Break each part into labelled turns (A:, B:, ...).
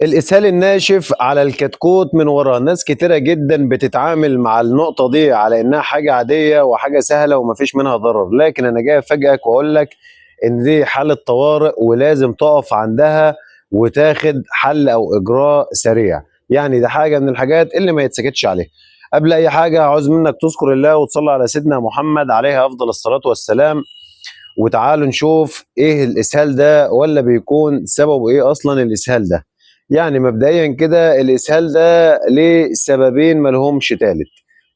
A: الإسهال الناشف على الكتكوت من ورا، ناس كتيرة جدًا بتتعامل مع النقطة دي على إنها حاجة عادية وحاجة سهلة وما فيش منها ضرر، لكن أنا جاي أفاجئك وأقول لك إن دي حالة طوارئ ولازم تقف عندها وتاخد حل أو إجراء سريع، يعني ده حاجة من الحاجات اللي ما يتسكتش عليها. قبل أي حاجة عاوز منك تذكر الله وتصلي على سيدنا محمد عليه أفضل الصلاة والسلام، وتعالوا نشوف إيه الإسهال ده والّا بيكون سببه إيه أصلًا الإسهال ده. يعني مبدئيًا كده الإسهال ده ليه سببين ما لهمش تالت.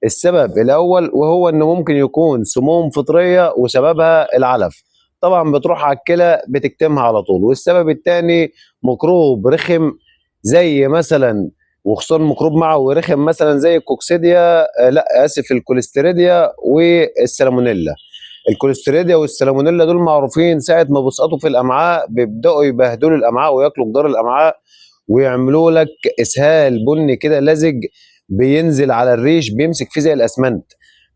A: السبب الأول وهو إنه ممكن يكون سموم فطرية وسببها العلف، طبعًا بتروح على الكلى بتكتمها على طول. والسبب التاني ميكروب رخم زي مثلًا، وخصوصًا ميكروب معوي رخم مثلًا زي الكوكسيديا لأ آسف الكوليستيريديا والسالمونيلا. الكوليستيريديا والسالمونيلا دول معروفين ساعة ما بيسقطوا في الأمعاء بيبدأوا يبهدلوا الأمعاء وياكلوا جدار الأمعاء ويعملوا لك إسهال بني كده لزج بينزل على الريش بيمسك فيه زي الأسمنت.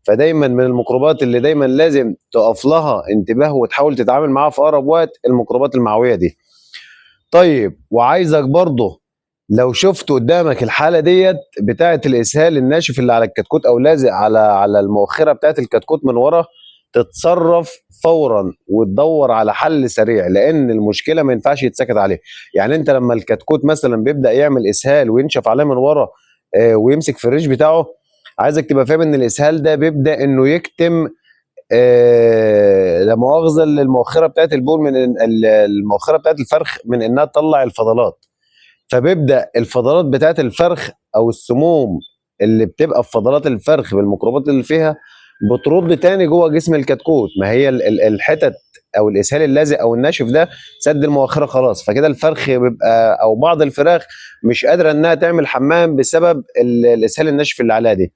A: فدايما من الميكروبات اللي دايما لازم تقف لها انتباه وتحاول تتعامل معاها في أقرب وقت الميكروبات المعوية دي. طيب وعايزك برضه لو شفت قدامك الحالة ديت بتاعة الإسهال الناشف اللي على الكتكوت أو لازق على المؤخرة بتاعة الكتكوت من ورا، تتصرف فورا وتدور على حل سريع، لأن المشكلة ما ينفعش يتسكت عليها. يعني أنت لما الكتكوت مثلا بيبدأ يعمل إسهال وينشف عليه من ورا ويمسك في الريش بتاعه، عايزك تبقى فاهم إن الإسهال ده بيبدأ إنه يكتم لا مؤاخذة المؤخرة بتاعة البول من المؤخرة بتاعة الفرخ من إنها تطلع الفضلات. فبيبدأ الفضلات بتاعة الفرخ أو السموم اللي بتبقى في فضلات الفرخ بالميكروبات اللي فيها بترد تاني جوه جسم الكتكوت. ما هي الحتت أو الإسهال اللازق أو الناشف ده سد المؤخرة خلاص، فكده الفرخ بيبقى أو بعض الفراخ مش قادرة إنها تعمل حمام بسبب الإسهال الناشف اللي عليها دي.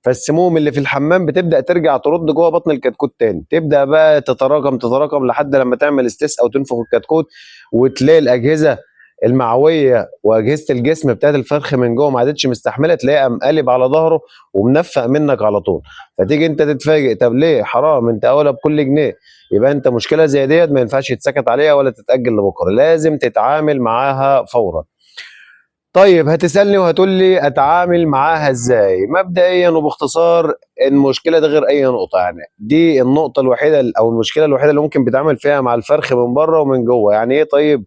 A: فالسموم اللي في الحمام بتبدأ ترجع ترد جوه بطن الكتكوت تاني، تبدأ بقى تتراكم تتراكم لحد لما تعمل استيس أو تنفخ الكتكوت، وتلاقي الأجهزة المعويه واجهزه الجسم بتاعت الفرخ من جوه ما عادتش مستحمله، تلاقيه قام قالب على ظهره ومنفق منك على طول. فتيجي انت تتفاجئ، طب ليه؟ حرام، انت اولى بكل جنيه. يبقى انت مشكله زي ديت ما ينفعش يتسكت عليها ولا تتاجل لبكره، لازم تتعامل معاها فورا. طيب هتسالني وهتقول لي اتعامل معاها ازاي؟ مبدئيا وباختصار المشكله ده غير اي نقطه، يعني دي النقطه الوحيده او المشكله الوحيده اللي ممكن بتعمل فيها مع الفرخ من بره ومن جوه. يعني ايه؟ طيب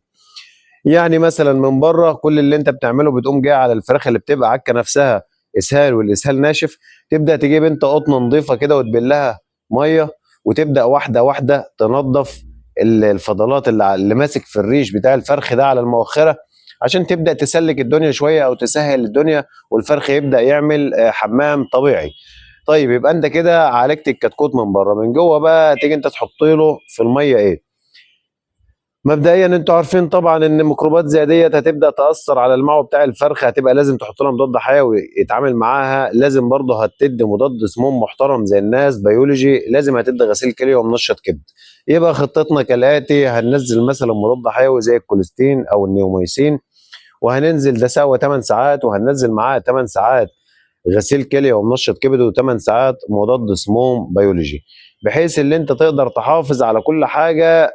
A: يعني مثلا من بره كل اللي انت بتعمله بتقوم جاي على الفراخ اللي بتبقى عكه نفسها اسهال والاسهال ناشف، تبدا تجيب انت قطنه نظيفه كده وتبلها ميه، وتبدا واحده واحده تنظف الفضلات اللي ماسك في الريش بتاع الفرخ ده على المؤخره، عشان تبدا تسلك الدنيا شويه او تسهل الدنيا والفرخ يبدا يعمل حمام طبيعي. طيب يبقى انت كده عالجت الكتكوت من بره. من جوه بقى تيجي انت تحط له في الميه ايه؟ مبدئيا انتوا عارفين طبعا ان ميكروبات زي ديت هتبدا تاثر على المعوى بتاع الفرخ، هتبقى لازم تحط لها مضاد حيوي يتعامل معاها، لازم برضه هتدي مضاد سموم محترم زي الناس بيولوجي، لازم هتدي غسيل كليه ومنشط كبد. يبقى خطتنا كالاتي: هننزل مثلا مضاد حيوي زي الكوليستين او النيوميسين، وهننزل ده سوا 8 ساعات، وهننزل معاه 8 ساعات غسيل كليه ومنشط كبد و8 ساعات مضاد سموم بيولوجي، بحيث ان انت تقدر تحافظ على كل حاجه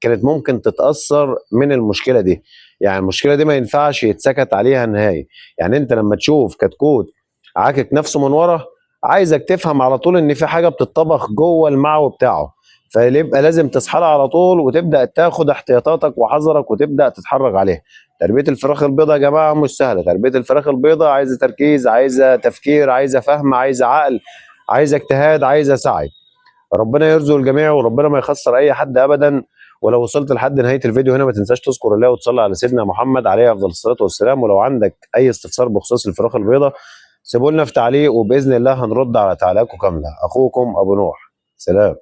A: كانت ممكن تتأثر من المشكلة دي. يعني المشكلة دي ما ينفعش يتسكت عليها نهائي. يعني انت لما تشوف كتكوت عاكك نفسه من ورا، عايزك تفهم على طول ان في حاجة بتطبخ جوه المعوي بتاعه، فيبقى لازم تصحى لها على طول وتبدأ تاخد احتياطاتك وحذرك وتبدأ تتحرك عليها. تربية الفراخ البيضاء يا جماعة مش سهلة، تربية الفراخ البيضاء عايزة تركيز، عايزة تفكير، عايزة فهم، عايزة عقل، عايزة اجتهاد، عايزة سعي. ربنا يرزق الجميع وربنا ما يخسر اي حد ابدا. ولو وصلت لحد نهايه الفيديو هنا ما تنساش تذكر الله وتصلي على سيدنا محمد عليه افضل الصلاه والسلام. ولو عندك اي استفسار بخصوص الفراخ البيضاء سيبوا لنا في تعليق، وباذن الله هنرد على تعليقاتكم كامله. اخوكم ابو نوح، سلام.